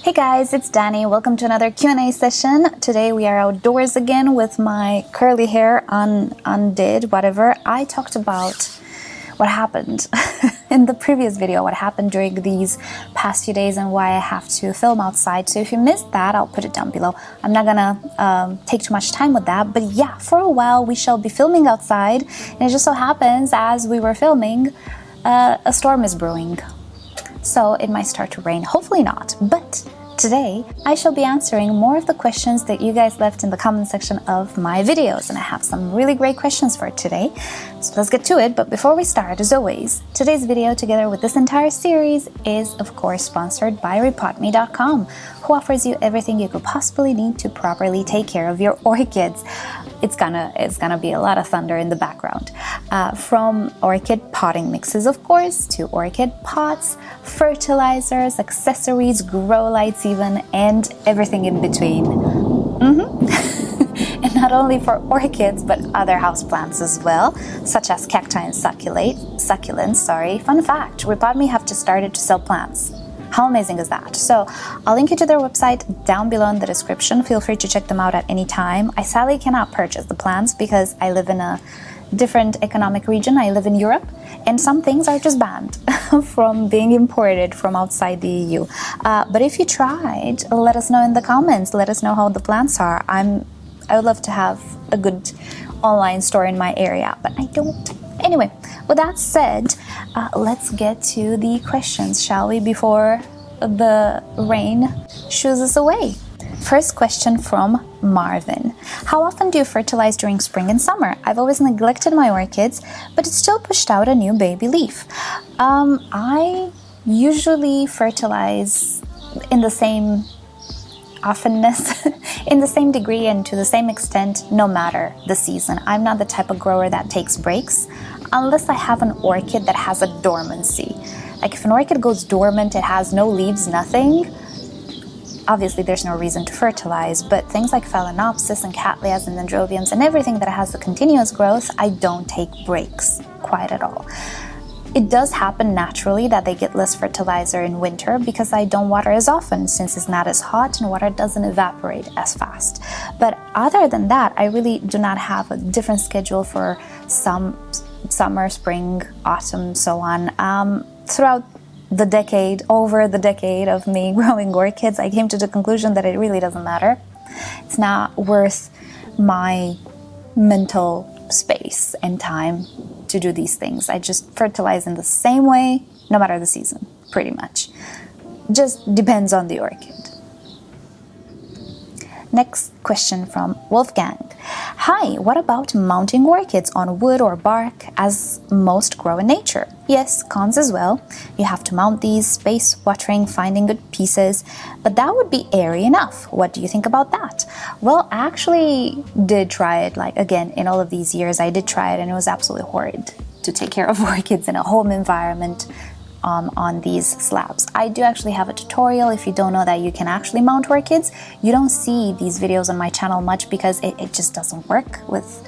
Hey guys, it's Danny. Welcome to another Q&A session. Today we are outdoors again with my curly hair undid, whatever. I talked about what happened in the previous video, what happened during these past few days and why I have to film outside. So if you missed that, I'll put it down below. I'm not gonna take too much time with that, but yeah, for a while we shall be filming outside, and it just so happens as we were filming, a storm is brewing. So it might start to rain, hopefully not, but today I shall be answering more of the questions that you guys left in the comment section of my videos, and I have some really great questions for today. So let's get to it, but before we start, as always, today's video together with this entire series is of course sponsored by rePotme.com, who offers you everything you could possibly need to properly take care of your orchids. It's gonna be a lot of thunder in the background. From orchid potting mixes, of course, to orchid pots, fertilizers, accessories, grow lights even, and everything in between. And not only for orchids, but other houseplants as well, such as cacti and succulents. Fun fact, rePotme have just started to sell plants. How amazing is that? So I'll link you to their website down below in the description. Feel free to check them out at any time. I sadly cannot purchase the plants because I live in a different economic region. I live in Europe, and some things are just banned from being imported from outside the EU. But if you tried, let us know in the comments. Let us know how the plants are. I would love to have a good online store in my area, but I don't. Anyway, with that said, let's get to the questions, shall we, before the rain shoos us away. First question from Marvin. How often do you fertilize during spring and summer? I've always neglected my orchids, but it still pushed out a new baby leaf. I usually fertilize in the same offenness, in the same degree and to the same extent, no matter the season. I'm not the type of grower that takes breaks unless I have an orchid that has a dormancy. Like if an orchid goes dormant, it has no leaves, nothing, obviously there's no reason to fertilize. But things like Phalaenopsis and Cattleyas and Dendrobiums and everything that has the continuous growth, I don't take breaks quite at all. It does happen naturally that they get less fertilizer in winter because I don't water as often, since it's not as hot and water doesn't evaporate as fast. But other than that, I really do not have a different schedule for some summer, spring, autumn, so on. Throughout the decade, over the decade of me growing orchids, I came to the conclusion that it really doesn't matter. It's not worth my mental space and time to do these things. I just fertilize in the same way, no matter the season, pretty much. Just depends on the orchid. Next question from Wolfgang. Hi, what about mounting orchids on wood or bark as most grow in nature? Yes, cons as well. You have to mount these, space watering, finding good pieces, but that would be airy enough. What do you think about that? Well, I actually did try it, like again, in all of these years, I did try it, and it was absolutely horrid to take care of orchids in a home environment on these slabs. I do actually have a tutorial if you don't know that you can actually mount orchids. You don't see these videos on my channel much because it just doesn't work with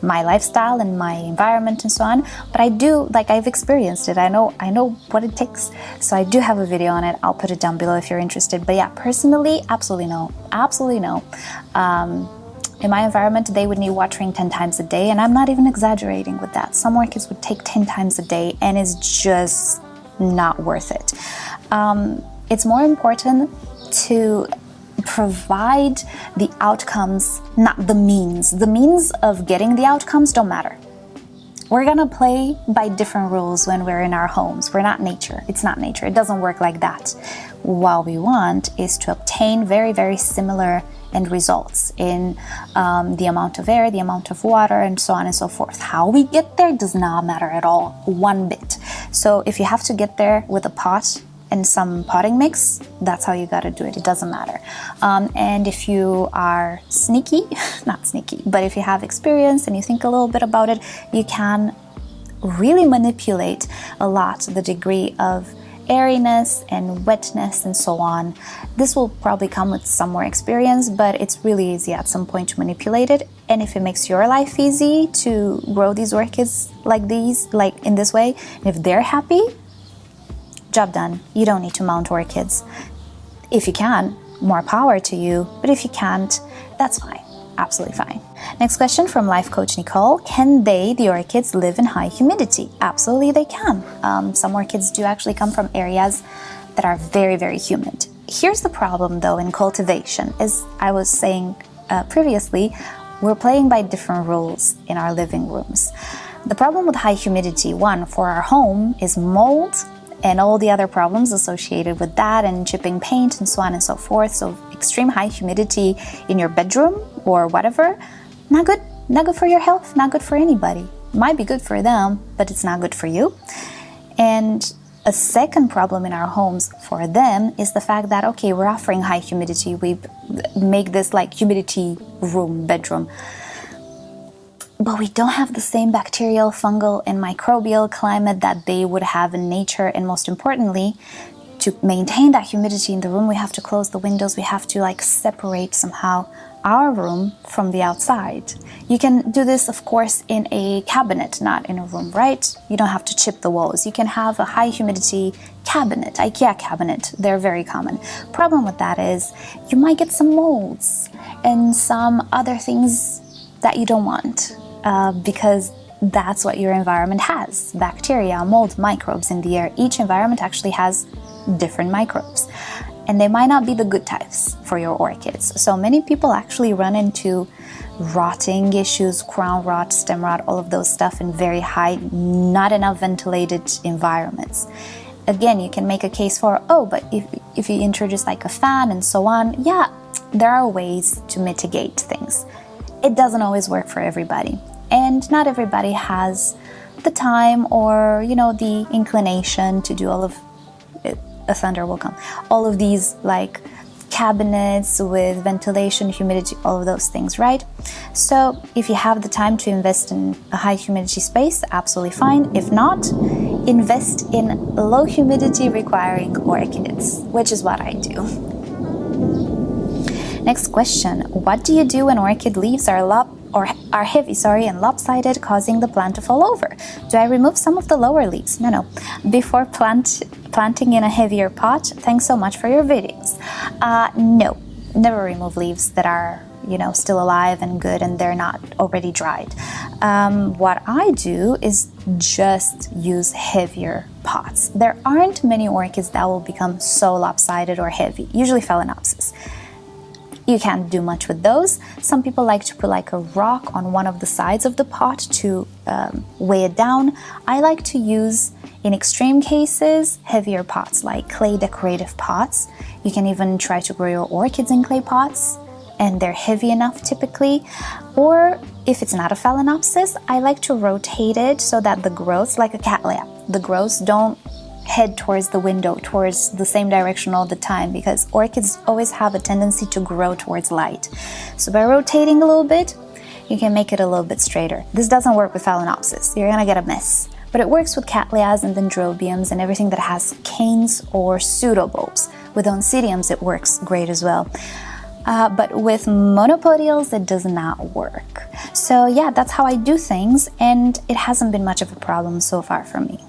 my lifestyle and my environment and so on. But I do, like, I've experienced it. I know what it takes. So I do have a video on it. I'll put it down below if you're interested. But yeah, personally, absolutely no. Absolutely no. In my environment, they would need watering 10 times a day, and I'm not even exaggerating with that. Some orchids would take 10 times a day, and it's just not worth it. It's more important to provide the outcomes, not the means. The means of getting the outcomes don't matter. We're gonna play by different rules when we're in our homes. We're not nature. It's not nature. It doesn't work like that. What we want is to obtain very, very similar end results in the amount of air, the amount of water, and so on and so forth. How we get there does not matter at all, one bit. So if you have to get there with a pot and some potting mix, that's how you gotta do it. It doesn't matter. And if you are sneaky, not sneaky, but if you have experience and you think a little bit about it, you can really manipulate a lot the degree of airiness and wetness and so on. This will probably come with some more experience, but it's really easy at some point to manipulate it. And if it makes your life easy to grow these orchids like these, like in this way, and if they're happy, job done. You don't need to mount orchids. If you can, more power to you, but if you can't, that's fine, absolutely fine. Next question from Life Coach Nicole. Can the orchids, live in high humidity? Absolutely they can. Some orchids do actually come from areas that are very, very humid. Here's the problem though in cultivation, as I was saying previously, we're playing by different rules in our living rooms. The problem with high humidity, one, for our home is mold and all the other problems associated with that, and chipping paint and so on and so forth. So extreme high humidity in your bedroom or whatever, not good. Not good for your health, not good for anybody. Might be good for them, but it's not good for you. And a second problem in our homes for them is the fact that, okay, we're offering high humidity. We make this like humidity room, bedroom, but we don't have the same bacterial, fungal, and microbial climate that they would have in nature. And most importantly, to maintain that humidity in the room, we have to close the windows. We have to like separate somehow our room from the outside. You can do this, of course, in a cabinet, not in a room, right? You don't have to chip the walls. You can have a high humidity cabinet, IKEA cabinet. They're very common. Problem with that is you might get some molds and some other things that you don't want, because that's what your environment has. Bacteria, mold, microbes in the air. Each environment actually has different microbes, and they might not be the good types for your orchids. So many people actually run into rotting issues, crown rot, stem rot, all of those stuff in very high, not enough ventilated environments. Again, you can make a case for, oh, but if you introduce like a fan and so on, yeah, there are ways to mitigate things. It doesn't always work for everybody, and not everybody has the time or, you know, the inclination to do all of it. A thunder will come. All of these like cabinets with ventilation, humidity, all of those things, right? So if you have the time to invest in a high humidity space, absolutely fine. If not, invest in low humidity requiring orchids, which is what I do. Next question. What do you do when orchid leaves are heavy, and lopsided, causing the plant to fall over? Do I remove some of the lower leaves? No. Before planting in a heavier pot, thanks so much for your videos. No, never remove leaves that are, you know, still alive and good and they're not already dried. What I do is just use heavier pots. There aren't many orchids that will become so lopsided or heavy, usually Phalaenopsis. You can't do much with those. Some people like to put like a rock on one of the sides of the pot to weigh it down. I like to use, in extreme cases, heavier pots like clay decorative pots. You can even try to grow your orchids in clay pots, and they're heavy enough typically. Or if it's not a Phalaenopsis, I like to rotate it so that the growths, like a cattleya, the growths don't head towards the window, towards the same direction all the time, because orchids always have a tendency to grow towards light. So by rotating a little bit, you can make it a little bit straighter. This doesn't work with Phalaenopsis. You're gonna get a mess. But it works with cattleyas and dendrobiums and everything that has canes or pseudobulbs. With oncidiums, it works great as well. But with monopodials, it does not work. So yeah, that's how I do things, and it hasn't been much of a problem so far for me.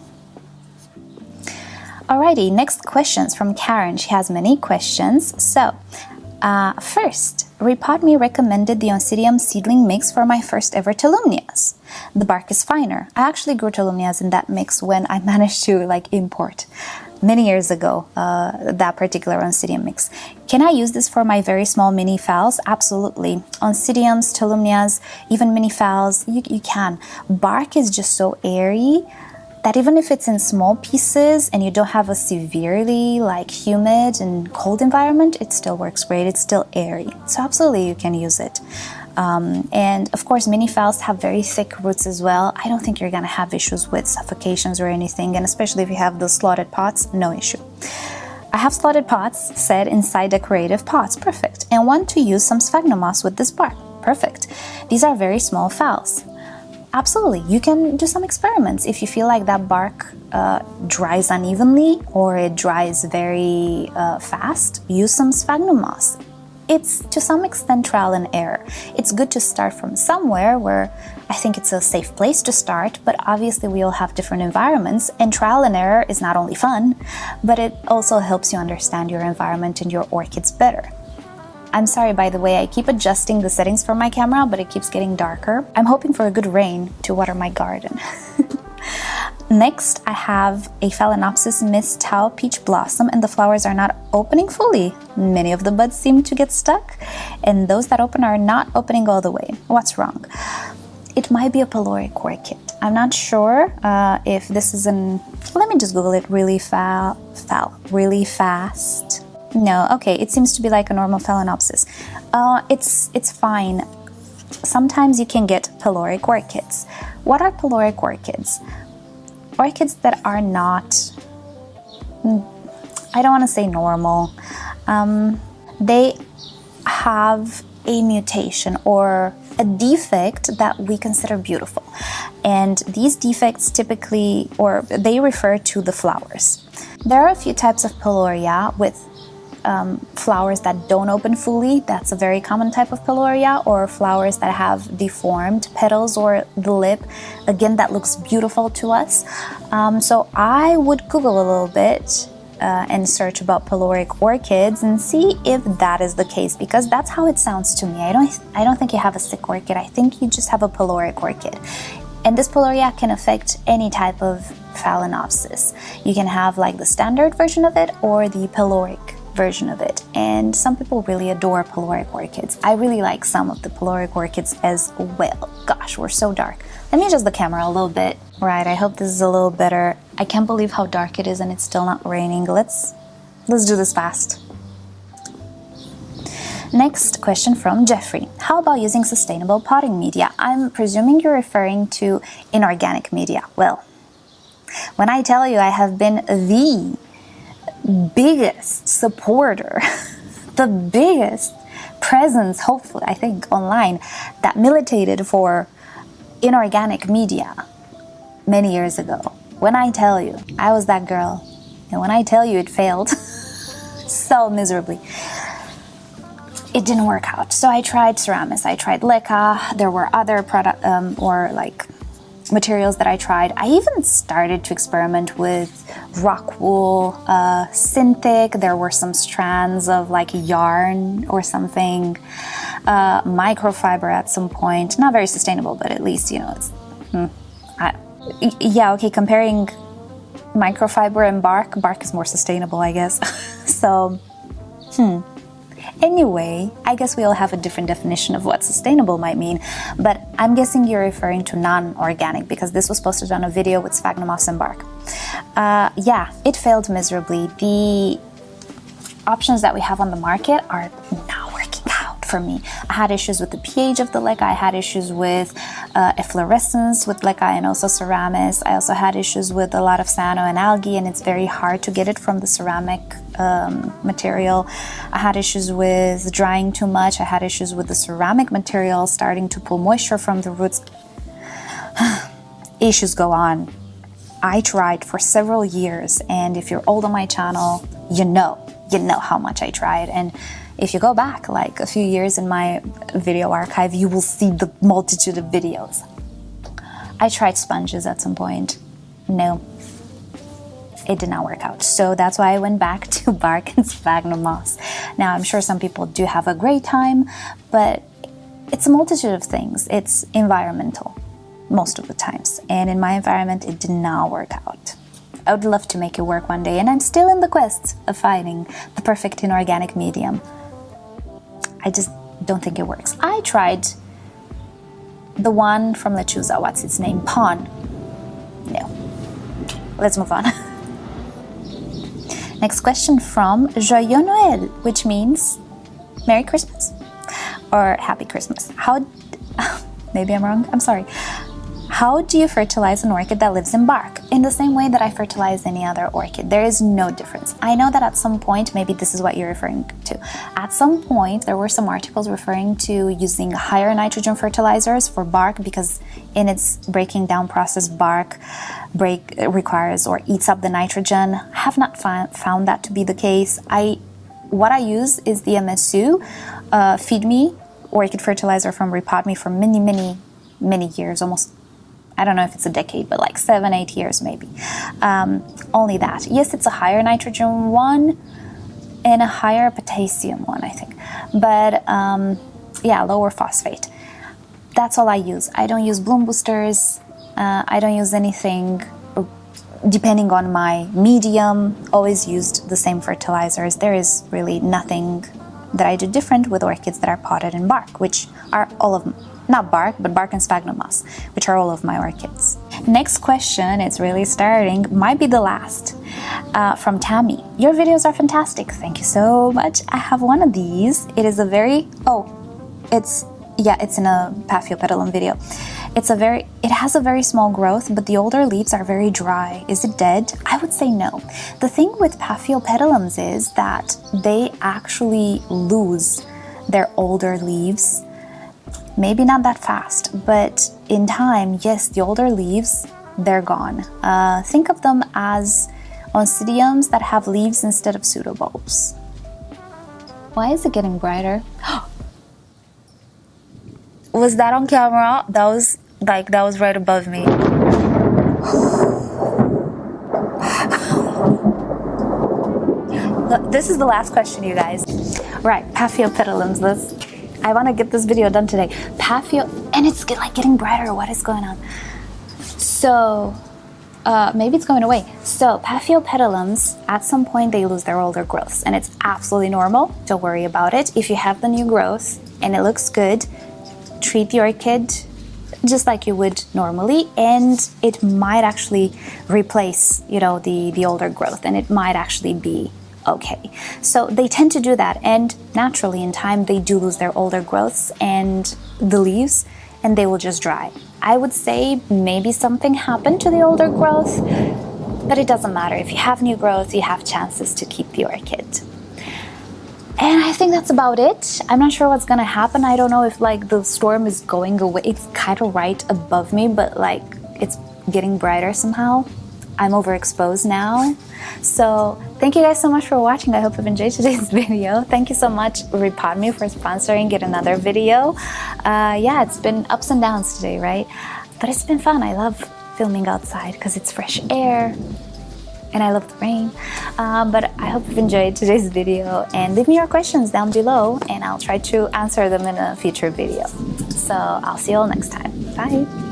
Alrighty, next questions from Karen. She has many questions. So, first, rePotme recommended the Oncidium seedling mix for my first ever Tolumnias. The bark is finer. I actually grew Tolumnias in that mix when I managed to import many years ago, that particular Oncidium mix. Can I use this for my very small mini phals? Absolutely. Oncidiums, Tolumnias, even mini phals, you can. Bark is just so airy that even if it's in small pieces and you don't have a severely humid and cold environment, it still works great. It's still airy. So absolutely you can use it. And of course, mini phals have very thick roots as well. I don't think you're gonna have issues with suffocations or anything, and especially if you have those slotted pots, no issue. I have slotted pots set inside decorative pots, perfect. And want to use some sphagnum moss with this bark, perfect. These are very small phals. Absolutely, you can do some experiments. If you feel like that bark dries unevenly or it dries very fast, use some sphagnum moss. it's to some extent trial and error. It's good to start from somewhere where I think it's a safe place to start, but obviously we all have different environments, and trial and error is not only fun, but it also helps you understand your environment and your orchids better. I'm sorry, by the way, I keep adjusting the settings for my camera, but it keeps getting darker. I'm hoping for a good rain to water my garden. Next, I have a Phalaenopsis Miss Tao Peach Blossom, and the flowers are not opening fully. Many of the buds seem to get stuck, and those that open are not opening all the way. What's wrong? It might be a pyloric orchid. I'm not sure if this is an... Let me just Google it really fast. No, okay, it seems to be like a normal Phalaenopsis. It's fine. Sometimes you can get pyloric orchids. What are pyloric orchids? Orchids that are not, I don't want to say normal. They have a mutation or a defect that we consider beautiful. And these defects typically, or they refer to the flowers. There are a few types of pyloria with flowers that don't open fully. That's a very common type of pyloria, or flowers that have deformed petals or the lip. Again, that looks beautiful to us. So I would Google a little bit and search about pyloric orchids and see if that is the case, because that's how it sounds to me. I don't think you have a sick orchid. I think you just have a pyloric orchid. And this pyloria can affect any type of Phalaenopsis. You can have like the standard version of it or the pyloric version of it, and some people really adore pyloric orchids. I really like some of the pyloric orchids as well. Gosh, we're so dark. Let me adjust the camera a little bit. Right, I hope this is a little better. I can't believe how dark it is and it's still not raining. Let's do this fast. Next question from Jeffrey. How about using sustainable potting media? I'm presuming you're referring to inorganic media. Well, when I tell you I have been the biggest supporter, the biggest presence, hopefully, I think, online that militated for inorganic media many years ago. When I tell you, I was that girl, and when I tell you it failed so miserably, it didn't work out. So I tried Ceramis, I tried Leca, there were other product or like materials that I tried. I even started to experiment with rock wool, synthetic. There were some strands of like yarn or something, microfiber at some point. Not very sustainable, but at least, you know, it's yeah, okay, comparing microfiber and bark is more sustainable, I guess. So anyway, I guess we all have a different definition of what sustainable might mean, but I'm guessing you're referring to non-organic, because this was posted on a video with sphagnum moss and bark. Yeah, it failed miserably. The options that we have on the market are not working out for me. I had issues with the pH of the leca. I had issues with efflorescence with leca and also Ceramis. I also had issues with a lot of cyano and algae, and it's very hard to get it from the ceramic material. I had issues with drying too much. I had issues with the ceramic material starting to pull moisture from the roots. Issues go on. I tried for several years, and if you're old on my channel, you know how much I tried. And if you go back like a few years in my video archive, you will see the multitude of videos. I tried sponges at some point. No, it did not work out. So that's why I went back to bark and sphagnum moss. Now, I'm sure some people do have a great time, but it's a multitude of things. It's environmental most of the times. And in my environment, it did not work out. I would love to make it work one day, and I'm still in the quest of finding the perfect inorganic medium. I just don't think it works. I tried the one from Lechuza, what's its name? Pawn. No. Let's move on. Next question from Joyeux Noël, which means Merry Christmas or Happy Christmas. How, maybe I'm wrong, I'm sorry. How do you fertilize an orchid that lives in bark? In the same way that I fertilize any other orchid. There is no difference. I know that at some point, maybe this is what you're referring to. At some point, there were some articles referring to using higher nitrogen fertilizers for bark because in its breaking down process, bark requires or eats up the nitrogen. I have not found that to be the case. I what I use is the MSU Feed Me orchid fertilizer from rePotme for many years, almost, I don't know if it's a decade, but like 7-8 years maybe. Only that. Yes, it's a higher nitrogen one and a higher potassium one, I think, but yeah, lower phosphate. That's all I use. I don't use bloom boosters. I don't use anything depending on my medium. Always used the same fertilizers. There is really nothing that I do different with orchids that are potted in bark, which are all of, not bark, but bark and sphagnum moss, which are all of my orchids. Next question, it's really starting, might be the last, from Tammy. Your videos are fantastic. Thank you so much. I have one of these. It is a very, it's in a Paphiopedilum video. It has a very small growth, but the older leaves are very dry. Is it dead? I would say no. The thing with Paphiopedilums is that they actually lose their older leaves. Maybe not that fast, but in time, yes, the older leaves, they're gone. Think of them as oncidiums that have leaves instead of pseudobulbs. Why is it getting brighter? Was that on camera? That was right above me. Look, this is the last question, you guys. Right, Paphiopedilums. I want to get this video done today. And it's like getting brighter. What is going on? So, maybe it's going away. So, Paphiopedilums, at some point they lose their older growths, and it's absolutely normal. Don't worry about it. If you have the new growth and it looks good, treat the orchid just like you would normally, and it might actually replace, the older growth, and it might actually be okay. So they tend to do that, and naturally in time they do lose their older growths and the leaves, and they will just dry. I would say maybe something happened to the older growth, but it doesn't matter. If you have new growth, you have chances to keep the orchid. And I think that's about it. I'm not sure what's gonna happen. I don't know if the storm is going away. It's kind of right above me, but it's getting brighter somehow. I'm overexposed now. So thank you guys so much for watching. I hope you've enjoyed today's video. Thank you so much, rePotme, for sponsoring yet another video. Yeah, it's been ups and downs today, right? But it's been fun. I love filming outside because it's fresh air. And I love the rain. But I hope you've enjoyed today's video, and leave me your questions down below and I'll try to answer them in a future video. So I'll see you all next time. Bye.